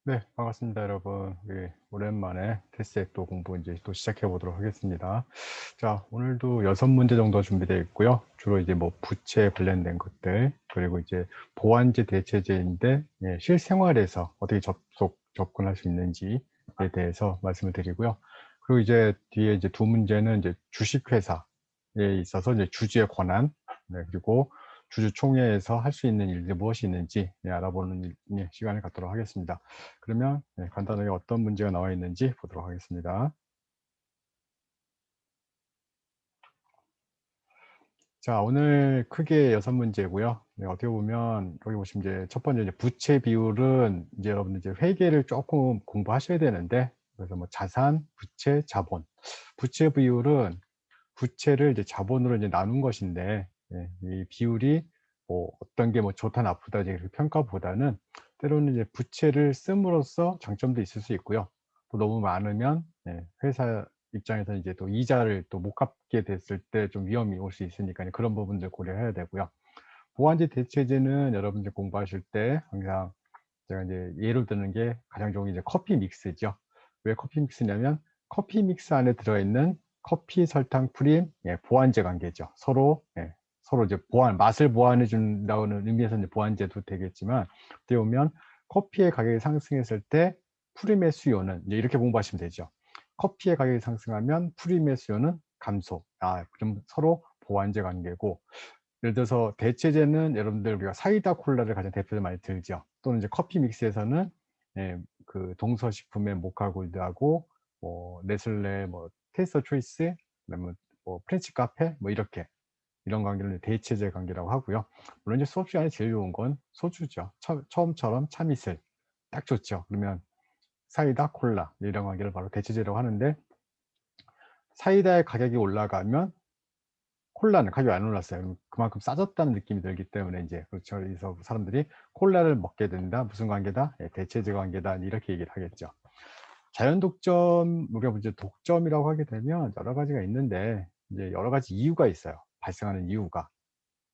네, 반갑습니다, 여러분. 우리 오랜만에 테스트 또 공부 이제 또 시작해 보도록 하겠습니다. 자, 오늘도 6문제 정도 준비되어 있고요. 주로 이제 뭐 부채 관련된 것들, 그리고 이제 보완제 대체제인데, 예, 실생활에서 어떻게 접근할 수 있는지에 대해서 말씀을 드리고요. 그리고 이제 뒤에 이제 2문제는 이제 주식회사에 있어서 이제 주주의 권한, 네, 그리고 주주총회에서 할 수 있는 일들이 무엇이 있는지, 네, 알아보는 시간을 갖도록 하겠습니다. 그러면 간단하게 어떤 문제가 나와 있는지 보도록 하겠습니다. 자, 오늘 크게 6문제고요. 네, 어떻게 보면 여기 보시면 이제 첫 번째 이제 부채 비율은 이제 여러분들 이제 회계를 조금 공부하셔야 되는데, 그래서 뭐 자산, 부채, 자본. 부채 비율은 부채를 이제 자본으로 이제 나눈 것인데, 예, 이 비율이 뭐 어떤 게 뭐 좋다 나쁘다 이제 그 평가보다는 때로는 이제 부채를 씀으로써 장점도 있을 수 있고요. 또 너무 많으면 회사 입장에서 이제 또 이자를 또 못 갚게 됐을 때 좀 위험이 올 수 있으니까 그런 부분들 고려해야 되고요. 보완제 대체제는 여러분들 공부하실 때 항상 제가 이제 예를 드는 게 가장 좋은 게 이제 커피 믹스죠. 왜 커피 믹스냐면 커피 믹스 안에 들어있는 커피, 설탕, 프림, 보완제 관계죠. 서로 이제 맛을 보완해 준다는 의미에서 이제 보완제도 되겠지만, 어떻게 보면 커피의 가격이 상승했을 때 프림의 수요는 이제 이렇게 공부하시면 되죠. 커피의 가격이 상승하면 프림의 수요는 감소. 그럼 서로 보완제 관계고, 예를 들어서 대체제는 여러분들 우리가 사이다 콜라를 가장 대표적으로 많이 들죠. 또는 이제 커피 믹스에서는 그 동서식품의 모카 골드하고 뭐 네슬레 뭐 테이스터 초이스, 그다음에 뭐 프렌치 카페 뭐 이렇게 이런 관계를 대체제 관계라고 하고요. 물론 이제 수업 시간에 제일 좋은 건 소주죠. 처음처럼 참이슬 딱 좋죠. 그러면 사이다 콜라 이런 관계를 바로 대체제라고 하는데, 사이다의 가격이 올라가면 콜라는 가격이 안 올랐어요. 그만큼 싸졌다는 느낌이 들기 때문에 이제 그렇죠. 그래서 사람들이 콜라를 먹게 된다. 무슨 관계다? 대체제 관계다. 이렇게 얘기를 하겠죠. 자연 독점, 우리가 이제 독점이라고 하게 되면 여러 가지가 있는데 이제 여러 가지 이유가 있어요. 발생하는 이유가.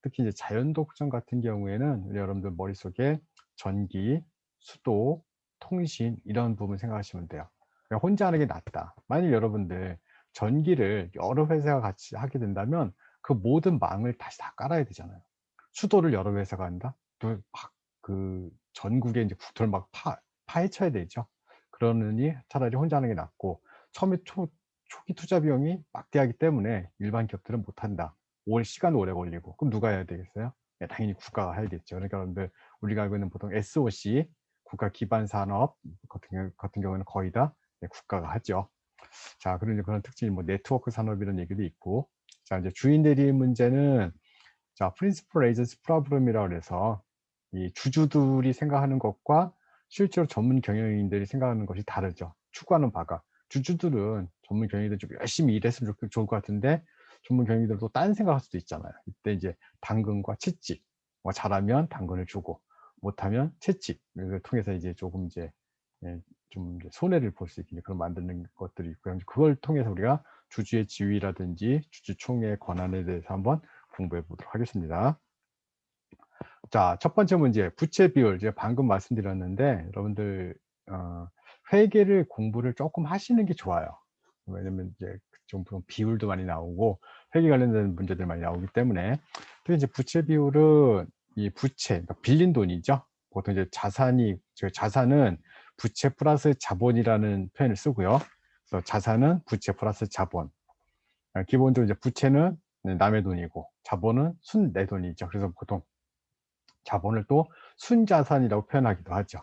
특히 이제 자연 독점 같은 경우에는 우리 여러분들 머릿속에 전기, 수도, 통신 이런 부분 생각하시면 돼요. 그러니까 혼자 하는 게 낫다. 만일 여러분들 전기를 여러 회사가 같이 하게 된다면 그 모든 망을 다시 다 깔아야 되잖아요. 수도를 여러 회사가 한다? 또 막 그 전국에 이제 국토를 막 파헤쳐야 되죠. 그러느니 차라리 혼자 하는 게 낫고, 처음에 초기 투자 비용이 막대하기 때문에 일반 기업들은 못한다. 시간 오래 걸리고. 그럼 누가 해야 되겠어요? 당연히 국가가 해야겠죠. 그러니까 여러분들 우리가 알고 있는 보통 SOC, 국가 기반 산업 같은 경우는 거의 다 국가가 하죠. 자, 그리고 이제 그런 특징이 뭐 네트워크 산업 이런 얘기도 있고. 자, 이제 주인 대리 문제는, 자, 프린시플 에이전시 프로블럼이라고 해서 이 주주들이 생각하는 것과 실제로 전문 경영인들이 생각하는 것이 다르죠. 추구하는 바가. 주주들은 전문 경영인들 좀 열심히 일했으면 좋을 것 같은데, 전문 경영인들도 딴 생각할 수도 있잖아요. 이때 이제 당근과 채찍. 뭐 잘하면 당근을 주고 못하면 채찍. 이걸 통해서 이제 조금 이제 좀 이제 손해를 볼 수 있게 그런 만드는 것들이 있고요. 그걸 통해서 우리가 주주의 지위라든지 주주총회의 권한에 대해서 한번 공부해 보도록 하겠습니다. 자, 첫 번째 문제, 부채 비율. 제가 방금 말씀드렸는데, 여러분들, 회계를 공부를 조금 하시는 게 좋아요. 왜냐면 이제 좀 비율도 많이 나오고, 회계 관련된 문제들 많이 나오기 때문에. 특히 이제 부채 비율은 이 부채, 그러니까 빌린 돈이죠. 보통 이제 자산은 부채 플러스 자본이라는 표현을 쓰고요. 그래서 자산은 부채 플러스 자본. 기본적으로 이제 부채는 남의 돈이고, 자본은 내 돈이죠. 그래서 보통 자본을 또 순자산이라고 표현하기도 하죠.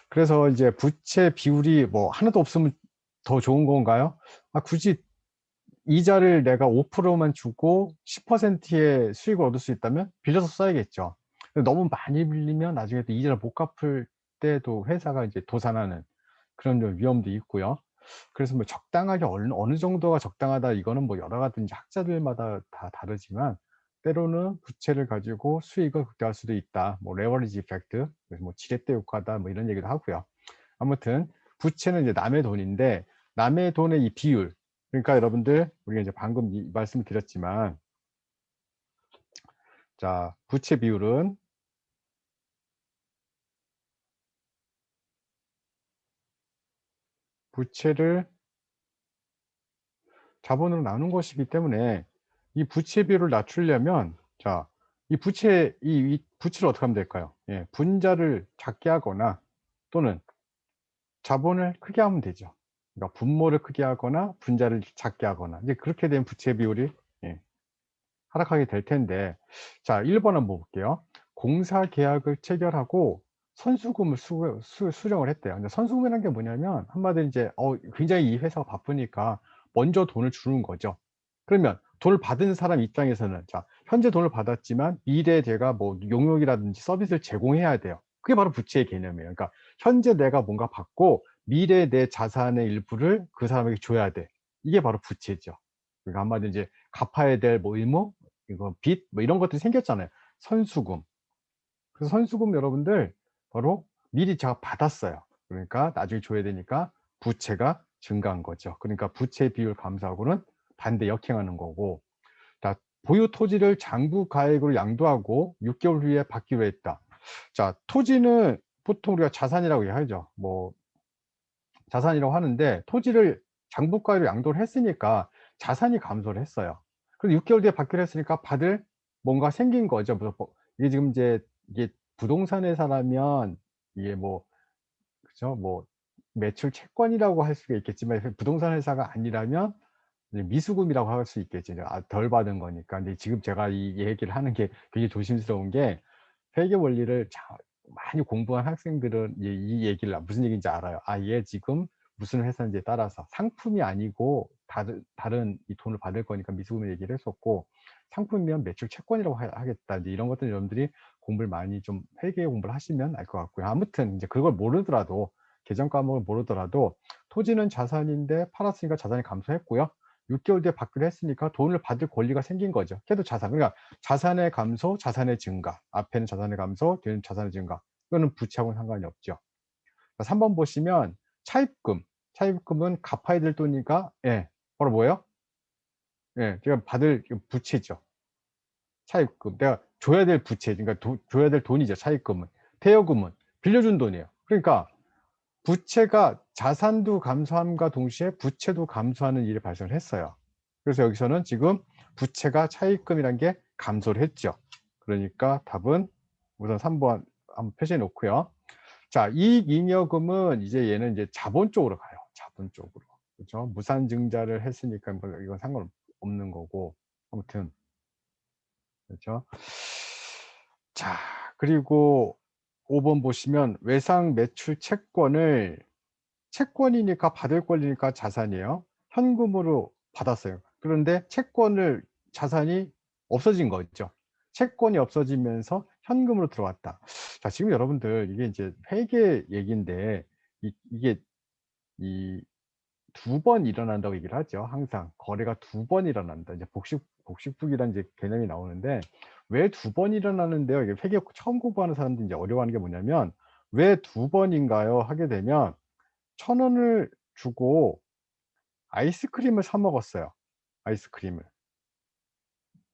그래서 이제 부채 비율이 뭐 하나도 없으면 더 좋은 건가요? 굳이 이자를 내가 5%만 주고 10%의 수익을 얻을 수 있다면 빌려서 써야겠죠. 너무 많이 빌리면 나중에 또 이자를 못 갚을 때도 회사가 이제 도산하는 그런 좀 위험도 있고요. 그래서 뭐 적당하게 어느 정도가 적당하다, 이거는 뭐 여러 가지 이제 학자들마다 다 다르지만, 때로는 부채를 가지고 수익을 극대화할 수도 있다. 뭐 레버리지 이펙트, 그래서 뭐 지렛대 효과다, 뭐 이런 얘기도 하고요. 아무튼 부채는 이제 남의 돈인데, 남의 돈의 이 비율, 그러니까 여러분들 우리가 이제 방금 말씀을 드렸지만, 자, 부채 비율은 부채를 자본으로 나눈 것이기 때문에 이 부채 비율을 낮추려면 자, 이 부채를 어떻게 하면 될까요? 예, 분자를 작게 하거나 또는 자본을 크게 하면 되죠. 그러니까 분모를 크게 하거나 분자를 작게 하거나 이제 그렇게 되면 부채 비율이 예, 하락하게 될 텐데 자 1번 한번 볼게요. 공사 계약을 체결하고 선수금을 수령을 했대요. 근데 선수금이라는 게 뭐냐면 한마디로 이제 굉장히 이 회사가 바쁘니까 먼저 돈을 주는 거죠. 그러면 돈을 받은 사람 입장에서는 자 현재 돈을 받았지만 미래에 제가 뭐 용역이라든지 서비스를 제공해야 돼요. 그게 바로 부채의 개념이에요. 그러니까 현재 내가 뭔가 받고 미래에 내 자산의 일부를 그 사람에게 줘야 돼. 이게 바로 부채죠. 그러니까 한마디로 이제 갚아야 될 뭐 의무, 이거 빚 뭐 이런 것들이 생겼잖아요. 선수금. 그래서 선수금 여러분들 바로 미리 제가 받았어요. 그러니까 나중에 줘야 되니까 부채가 증가한 거죠. 그러니까 부채 비율 감소하고는 반대 역행하는 거고. 자, 보유 토지를 장부 가액으로 양도하고 6개월 후에 받기로 했다. 자, 토지는 보통 우리가 자산이라고 얘기하죠. 뭐 자산이라고 하는데 토지를 장부가로 양도를 했으니까 자산이 감소를 했어요. 그래서 6개월 뒤에 받기로 했으니까 받을 뭔가 생긴 거죠. 이게 지금 이제 이게 부동산 회사라면 이게 뭐 그죠? 뭐 매출 채권이라고 할 수가 있겠지만 부동산 회사가 아니라면 이제 미수금이라고 할 수 있겠죠. 이제 덜 받은 거니까. 근데 지금 제가 이 얘기를 하는 게 굉장히 조심스러운 게 회계 원리를 많이 공부한 학생들은 이 얘기를 무슨 얘기인지 알아요. 얘 지금 무슨 회사인지에 따라서 상품이 아니고 다른 이 돈을 받을 거니까 미수금을 얘기를 했었고 상품이면 매출 채권이라고 하겠다. 이제 이런 것들 여러분들이 공부를 많이 좀 회계 공부를 하시면 알 것 같고요. 아무튼 이제 그걸 모르더라도 계정 과목을 모르더라도 토지는 자산인데 팔았으니까 자산이 감소했고요. 6개월 뒤에 받기로 했으니까 돈을 받을 권리가 생긴 거죠. 걔도 자산. 그러니까 자산의 감소, 자산의 증가. 앞에는 자산의 감소, 뒤에는 자산의 증가. 이거는 부채하고는 상관이 없죠. 3번 보시면 차입금. 차입금은 갚아야 될 돈이니까 예. 바로 뭐예요? 예. 제가 받을 부채죠. 차입금. 내가 줘야 될 부채. 그러니까 줘야 될 돈이죠. 차입금은. 대여금은 빌려준 돈이에요. 그러니까 부채가 자산도 감소함과 동시에 부채도 감소하는 일이 발생을 했어요. 그래서 여기서는 지금 부채가 차입금이란 게 감소를 했죠. 그러니까 답은 우선 3번 한번 표시해 놓고요. 자, 이익잉여금은 이제 얘는 이제 자본 쪽으로 가요. 자본 쪽으로. 그렇죠? 무산증자를 했으니까 뭐 이건 상관없는 거고. 아무튼 그렇죠? 자, 그리고 5번 보시면 외상 매출 채권이니까 받을 권리니까 자산이에요. 현금으로 받았어요. 그런데 자산이 없어진 거죠. 채권이 없어지면서 현금으로 들어왔다. 자, 지금 여러분들 이게 이제 회계 얘기인데 이게 이 두 번 일어난다고 얘기를 하죠. 항상 거래가 두 번 일어난다. 이제 복식부기라는 이제 개념이 나오는데 왜 두 번 일어나는데요? 이게 회계 처음 공부하는 사람들이 이제 어려워하는 게 뭐냐면 왜 두 번인가요? 하게 되면 1,000원을 주고 아이스크림을 사 먹었어요. 아이스크림을.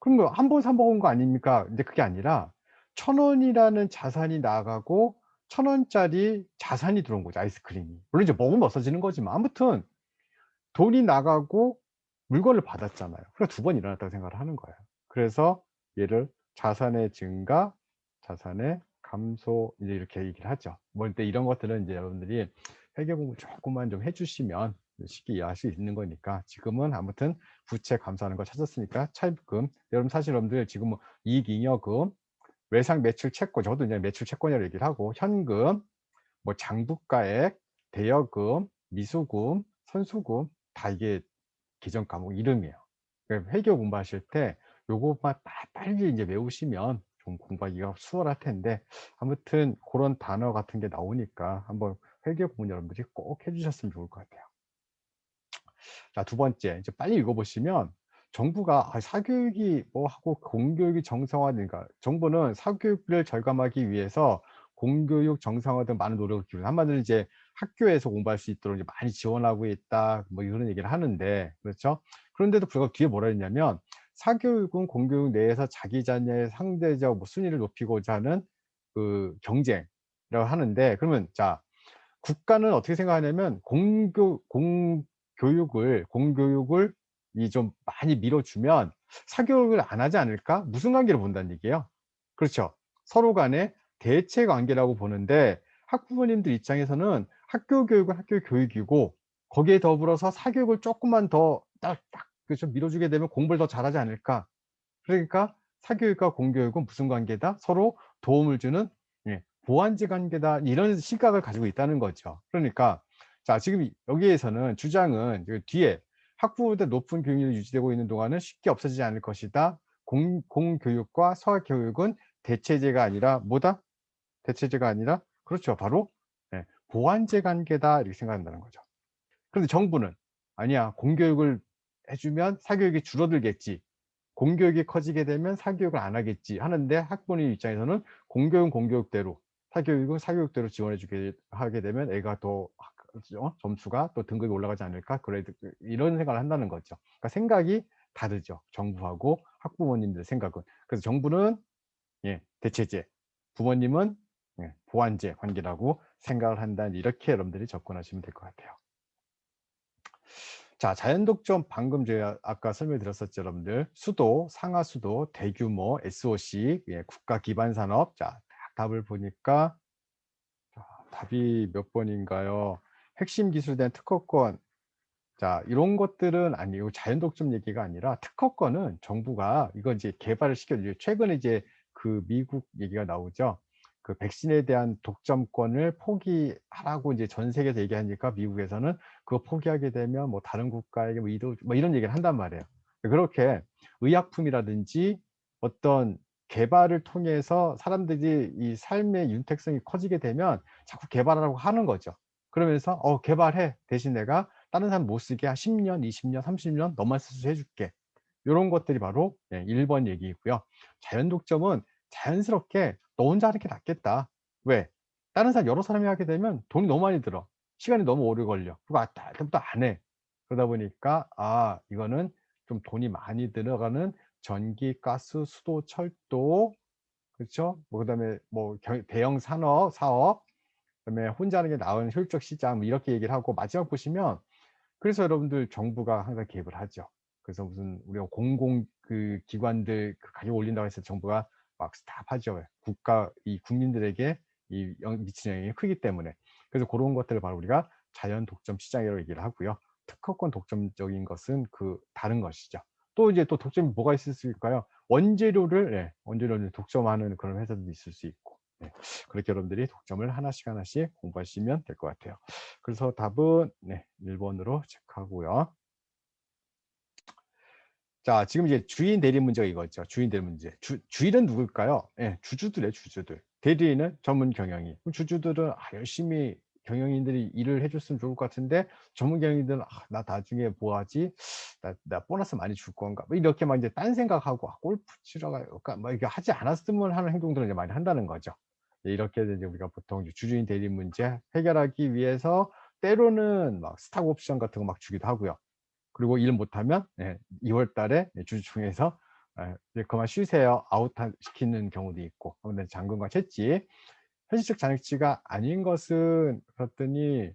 그럼 뭐 한 번 사 먹은 거 아닙니까? 근데 그게 아니라 1,000원이라는 자산이 나가고 1,000원짜리 자산이 들어온 거죠, 아이스크림이. 물론 이제 먹으면 없어지는 거지만 아무튼 돈이 나가고 물건을 받았잖아요. 그래서 두 번 일어났다고 생각을 하는 거예요. 그래서 얘를 자산의 증가, 자산의 감소 이제 이렇게 얘기를 하죠. 뭐 근데 이런 것들은 이제 여러분들이 회계 공부 조금만 좀 해 주시면 쉽게 이해할 수 있는 거니까 지금은 아무튼 부채 감소하는 거 찾았으니까 차입금. 여러분 사실 여러분들 지금 뭐 이익잉여금, 외상 매출 채권, 저도 이제 매출 채권이라고 얘기를 하고 현금, 뭐 장부가액, 대여금, 미수금, 선수금 다 이게 기존 과목 이름이에요. 그러니까 회계 공부하실 때 요것만 빨리 이제 외우시면 좀 공부하기가 수월할 텐데 아무튼 그런 단어 같은 게 나오니까 한번 회계 공부 여러분들이 꼭 해 주셨으면 좋을 것 같아요. 자, 두 번째 이제 빨리 읽어 보시면 정부가 사교육이 뭐 하고 공교육이 정상화되니까 정부는 사교육을 절감하기 위해서 공교육 정상화 등 많은 노력을 기울여 한마디로 이제 학교에서 공부할 수 있도록 이제 많이 지원하고 있다 뭐 이런 얘기를 하는데 그렇죠? 그런데도 불구하고 뒤에 뭐라 했냐면 사교육은 공교육 내에서 자기 자녀의 상대적 뭐 순위를 높이고자 하는 그 경쟁이라고 하는데 그러면 자 국가는 어떻게 생각하냐면 공교육을 이 좀 많이 밀어주면 사교육을 안 하지 않을까? 무슨 관계를 본다는 얘기예요. 그렇죠. 서로 간에 대체 관계라고 보는데 학부모님들 입장에서는 학교 교육은 학교 교육이고 거기에 더불어서 사교육을 쪼끔만 더 딱 그 좀 밀어주게 되면 공부를 더 잘하지 않을까? 그러니까 사교육과 공교육은 무슨 관계다? 서로 도움을 주는 보완제 관계다. 이런 시각을 가지고 있다는 거죠. 그러니까 자 지금 여기에서는 주장은 그 뒤에 학부모들 높은 교육률이 유지되고 있는 동안은 쉽게 없어지지 않을 것이다. 공교육과 서교육은 대체제가 아니라 뭐다? 대체제가 아니라 그렇죠. 바로 보완제 관계다 이렇게 생각한다는 거죠. 그런데 정부는 아니야. 공교육을 해 주면 사교육이 줄어들겠지. 공교육이 커지게 되면 사교육을 안 하겠지 하는데 학부모님 입장에서는 공교육은 공교육대로 사교육은 사교육대로 지원해 주게 하게 되면 애가 더 점수가 또 등급이 올라가지 않을까? 그래도 이런 생각을 한다는 거죠. 그러니까 생각이 다르죠. 정부하고 학부모님들 생각은. 그래서 정부는 대체제, 부모님은 보완제 관계라고 생각을 한다. 이렇게 여러분들이 접근하시면 될 것 같아요. 자, 자연 독점 방금 제가 아까 설명드렸었죠, 여러분들. 수도, 상하 수도, 대규모 SOC, 국가 기반 산업. 자, 답을 보니까 자, 답이 몇 번인가요? 핵심 기술에 대한 특허권. 자, 이런 것들은 아니고 자연 독점 얘기가 아니라 특허권은 정부가 이거 이제 개발을 시켜 줘. 최근에 이제 그 미국 얘기가 나오죠. 그 백신에 대한 독점권을 포기하라고 이제 전 세계에서 얘기하니까 미국에서는 그거 포기하게 되면 뭐 다른 국가에게 뭐 이도 뭐 이런 얘기를 한단 말이에요. 그렇게 의약품이라든지 어떤 개발을 통해서 사람들이 이 삶의 윤택성이 커지게 되면 자꾸 개발하라고 하는 거죠. 그러면서 개발해. 대신 내가 다른 사람 못 쓰게 한 10 년, 20 년, 30 년 너만 쓸 수 해 줄게. 요런 것들이 바로 1번 얘기이고요. 자연 독점은 자연스럽게 '너 혼자 하는 게 낫겠다.' 왜? 다른 사람 여러 사람이 하게 되면 돈이 너무 많이 들어. 시간이 너무 오래 걸려. 그리고 그다음부터 안 해. 그러다 보니까 이거는 좀 돈이 많이 들어가는 전기, 가스, 수도, 철도 그렇죠? 뭐 그다음에 뭐 대형 사업 그다음에 혼자 하는 게 나은 효율적 시장 뭐 이렇게 얘기를 하고 마지막 보시면 그래서 여러분들 정부가 항상 개입을 하죠. 그래서 무슨 우리가 기관들 그 가격 올린다고 해서 정부가 막 스탑하죠. 이 국민들에게 미치는 영향이 크기 때문에. 그래서 고런 것들을 바로 우리가 자연 독점 시장이라고 얘기를 하고요. 특허권 독점적인 것은 그 다른 것이죠. 또 이제 또 독점이 뭐가 있을 수 있을까요? 원재료를 독점하는 그런 회사들도 있을 수 있고. 그렇게 여러분들이 독점을 하나씩 공부하시면 될 것 같아요. 그래서 답은 1 번으로 체크하고요. 자 지금 이제 주인 대리 문제가 이거죠. 주인 대리 문제. 주인은 누굴까요? 주주들이에요, 주주들. 대리인은 전문 경영인. 그럼 주주들은 열심히 경영인들이 일을 해 줬으면 좋을 것 같은데 전문 경영인들은 '나 나중에 뭐 하지? 나 보너스 많이 줄 건가?' 뭐 이렇게 막 이제 딴 생각하고 '골프 치러 갈까?' 뭐 이게 하지 않았으면 하는 행동들을 이제 많이 한다는 거죠. 이렇게 이제 우리가 보통 이제 주주인 대리 문제 해결하기 위해서 때로는 막 스탁 옵션 같은 거 막 주기도 하고요. 그리고 일 못하면 2월 달에 주주총회에서 "이제 그만 쉬세요." 시키는 경우도 있고. 그런데 잔금과 채찍. 현실적 잔액치가 아닌 것은 그랬더니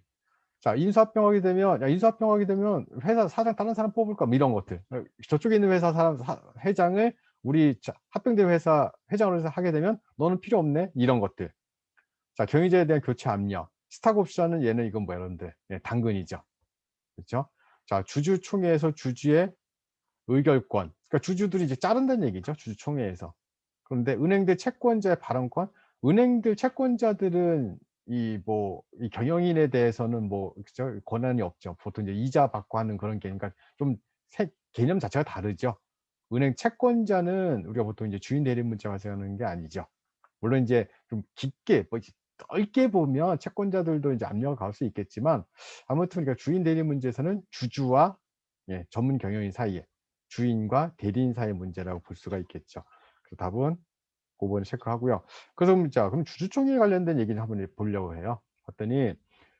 자 인수합병하게 되면 "야 인수합병하게 되면 회사 사장 다른 사람 뽑을까?" 뭐 이런 것들. 저쪽에 있는 회사 회장을 우리 합병된 회사 회장으로 해서 하게 되면 "너는 필요 없네." 이런 것들. 자 경영자에 대한 교체 압력. 스탁 옵션은 얘는 이건 뭐야 여러분들 당근이죠. 그렇죠? 자 주주총회에서 주주의 의결권. 그러니까 주주들이 이제 자른다는 얘기죠, 주주총회에서. 그런데 은행들 채권자의 발언권, 은행들 채권자들은 이 경영인에 대해서는 뭐 그죠? 권한이 없죠. 보통 이제 이자 받고 하는 그런 게 그러니까 좀 개념 자체가 다르죠. 은행 채권자는 우리가 보통 이제 주인 대리 문자가 생각하는 게 아니죠. 물론 인제 좀 깊게 뭐 이제 넓게 보면 채권자들도 이제 압력을 가할 수 있겠지만 아무튼 그러니까 주인 대리 문제에서는 주주와 전문 경영인 사이에 주인과 대리인 사이의 문제라고 볼 수가 있겠죠. 그래서 답은 고번 체크하고요. 그래서 그럼 주주총회에 관련된 얘기를 한번 보려고 해요. 봤더니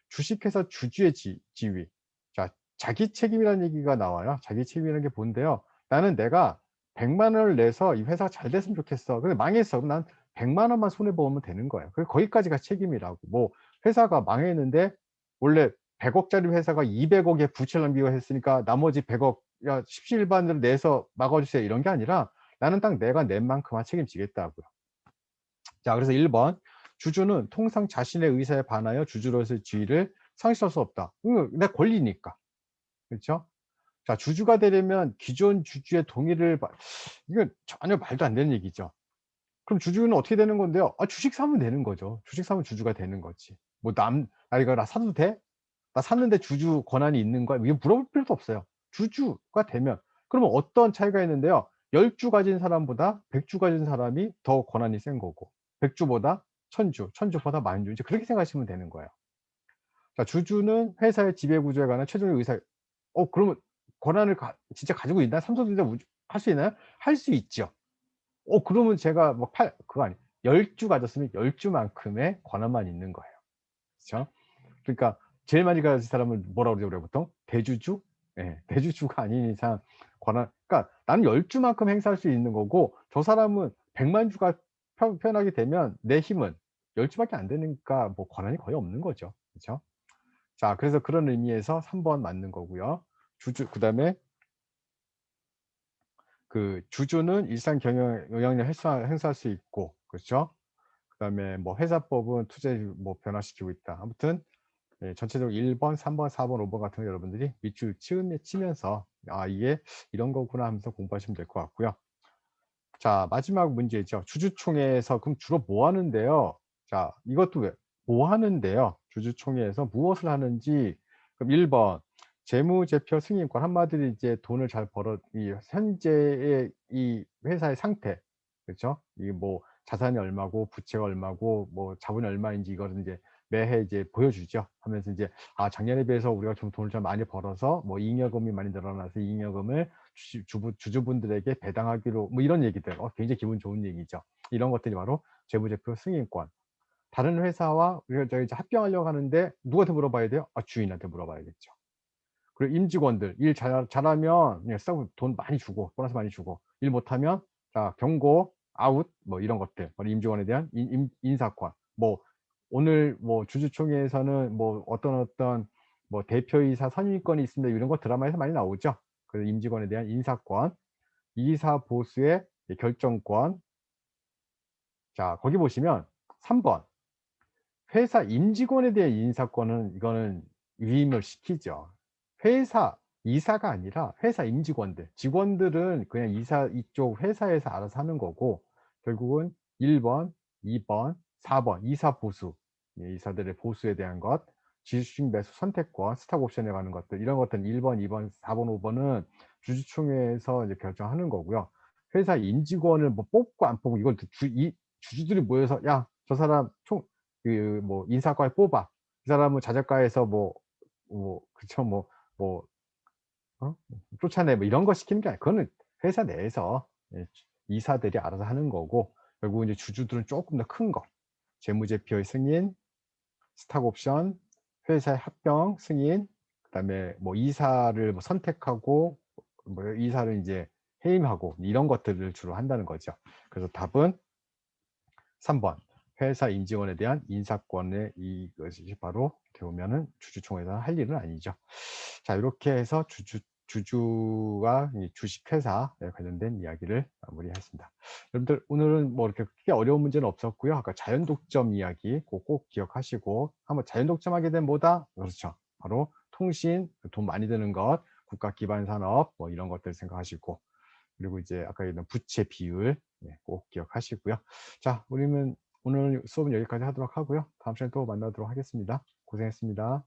주식회사 주주의 지위. 자 자기 책임이라는 얘기가 나와요. 자기 책임이라는 게 뭔데요. 나는 내가 100만 원을 내서 이 회사가 잘 됐으면 좋겠어. 근데 망했어. 그럼 난 100만 원만 손해 보면 되는 거예요. 거기까지가 책임이라고. 뭐 회사가 망했는데 원래 100억짜리 회사가 200억의 부채를 남기고 했으니까 나머지 100억 야 십시일반으로 내서 막아 주세요 이런 게 아니라 나는 딱 내가 낸 만큼만 책임지겠다고요. 자 그래서 1번 주주는 통상 자신의 의사에 반하여 주주로서의 지위를 상실할 수 없다. 내 권리니까. 그렇죠? 자 주주가 되려면 기존 주주의 동의를 받 이건 전혀 말도 안 되는 얘기죠. 그럼 주주는 어떻게 되는 건데요? 주식 사면 되는 거죠. 주식 사면 주주가 되는 거지. 뭐 "나 이거 나 사도 돼? 나 샀는데 주주 권한이 있는 거야?" 이게 물어볼 필요도 없어요. 주주가 되면 그러면 어떤 차이가 있는데요. 10주 가진 사람보다 100주 가진 사람이 더 권한이 센 거고 100 주보다 1000 주, 1000 주보다 10,000 주 이제 그렇게 생각하시면 되는 거예요. 자 주주는 회사의 지배 구조에 관한 최종의 의사 그러면 권한을 진짜 가지고 있나? 삼성전자 할 수 있나요? 할 수 있죠. 그러면 제가 뭐 그거 아니에요. 10주 가졌으면 10 주만큼의 권한만 있는 거예요. 그렇죠? 그러니까 제일 많이 가진 사람을 뭐라고 그러죠 우리가 보통? 대주주? 예. 대주주가 아닌 이상 그러니까 나는 10 주만큼 행사할 수 있는 거고 저 사람은 100만 주가 표현하게 되면 내 힘은 10 주밖에 안 되니까 뭐 권한이 거의 없는 거죠. 그렇죠? 자 그래서 그런 의미에서 3번 맞는 거고요. 그다음에 그 주주는 일상 경영 영향력을 행사할 수 있고 그렇죠? 그다음에 뭐 회사법은 투자율 뭐 변화시키고 있다. 아무튼 예 전체적으로 1 번, 3 번, 4 번, 5번 같은 거 여러분들이 밑줄 치면서 '아 이게 이런 거구나.' 하면서 공부하시면 될 것 같고요. 자 마지막 문제죠. 주주총회에서 그럼 주로 뭐 하는데요? 자 이것도 왜 뭐 하는데요. 주주총회에서 무엇을 하는지 그럼 1번 재무제표 승인권 한마디로 이제 돈을 잘 벌어 이 현재의 이 회사의 상태 그렇죠? 이게 뭐 자산이 얼마고 부채가 얼마고 뭐 자본이 얼마인지 이거를 인제 매해 이제 보여주죠. 하면서 인제 '아 작년에 비해서 우리가 좀 돈을 좀 많이 벌어서 뭐 잉여금이 많이 늘어나서 잉여금을 주주분들에게 배당하기로' 뭐 이런 얘기들. 굉장히 기분 좋은 얘기죠. 이런 것들이 바로 재무제표 승인권. 다른 회사와 우리가 저희 이제 합병하려고 하는데 누구한테 물어봐야 돼요? 주인한테 물어봐야겠죠. 그리고 임직원들 일 잘하면 그냥 싸고 돈 많이 주고 보너스 많이 주고 일 못하면 자 경고, 아웃 뭐 이런 것들. 바로 임직원에 대한 인사권. 뭐 오늘 뭐 주주총회에서는 뭐 어떤 뭐 대표이사 선임권이 있습니다. 이런 거 드라마에서 많이 나오죠. 그래서 임직원에 대한 인사권, 이사 보수의 결정권. 자 거기 보시면 3번 회사 임직원에 대한 인사권은 이거는 위임을 시키죠. 회사 이사가 아니라 회사 임직원들, 직원들은 그냥 이사 이쪽 회사에서 알아서 하는 거고 결국은 1 번, 2 번, 4번 이사 보수, 이사들의 보수에 대한 것, 지주식 매수 선택권, 스톡 옵션에 관한 것들 이런 것들은 1 번, 2번, 4번, 5 번은 주주총회에서 이제 결정하는 거고요. 회사 임직원을 뭐 뽑고 안 뽑고 이건 주주들이 모여서 "야 저 사람 총 뭐 인사과에 뽑아. 그 사람은 자적과에서 그쵸 뭐 쫓아내 뭐 이런 거 시키는 게 아니라 그거는 회사 내에서 이사들이 알아서 하는 거고 결국은 이제 주주들은 쪼끔 더 큰 거 재무제표의 승인, 스톡 옵션, 회사의 합병 승인 그다음에 뭐 이사를 뭐 선택하고 뭐 이사를 인제 해임하고 이런 것들을 주로 한다는 거죠. 그래서 답은 3번 회사 임직원에 대한 인사권의 이것이 바로 어떻게 보면은 주주총회에서 할 일은 아니죠. 자 요렇게 해서 주주와 이 주식회사에 관련된 이야기를 마무리했습니다. 여러분들 오늘은 뭐 이렇게 크게 어려운 문제는 없었고요. 아까 자연 독점 이야기 꼭 기억하시고 한번 자연 독점하게 되면 뭐다? 그렇죠. 바로 통신, 돈 많이 드는 것, 국가 기반 산업 뭐 이런 것들 생각하시고 그리고 이제 아까 얘기했던 부채 비율 꼭 기억하시고요. 자 우리는 오늘 수업은 여기까지 하도록 하고요. 다음 시간에 또 만나도록 하겠습니다. 고생했습니다.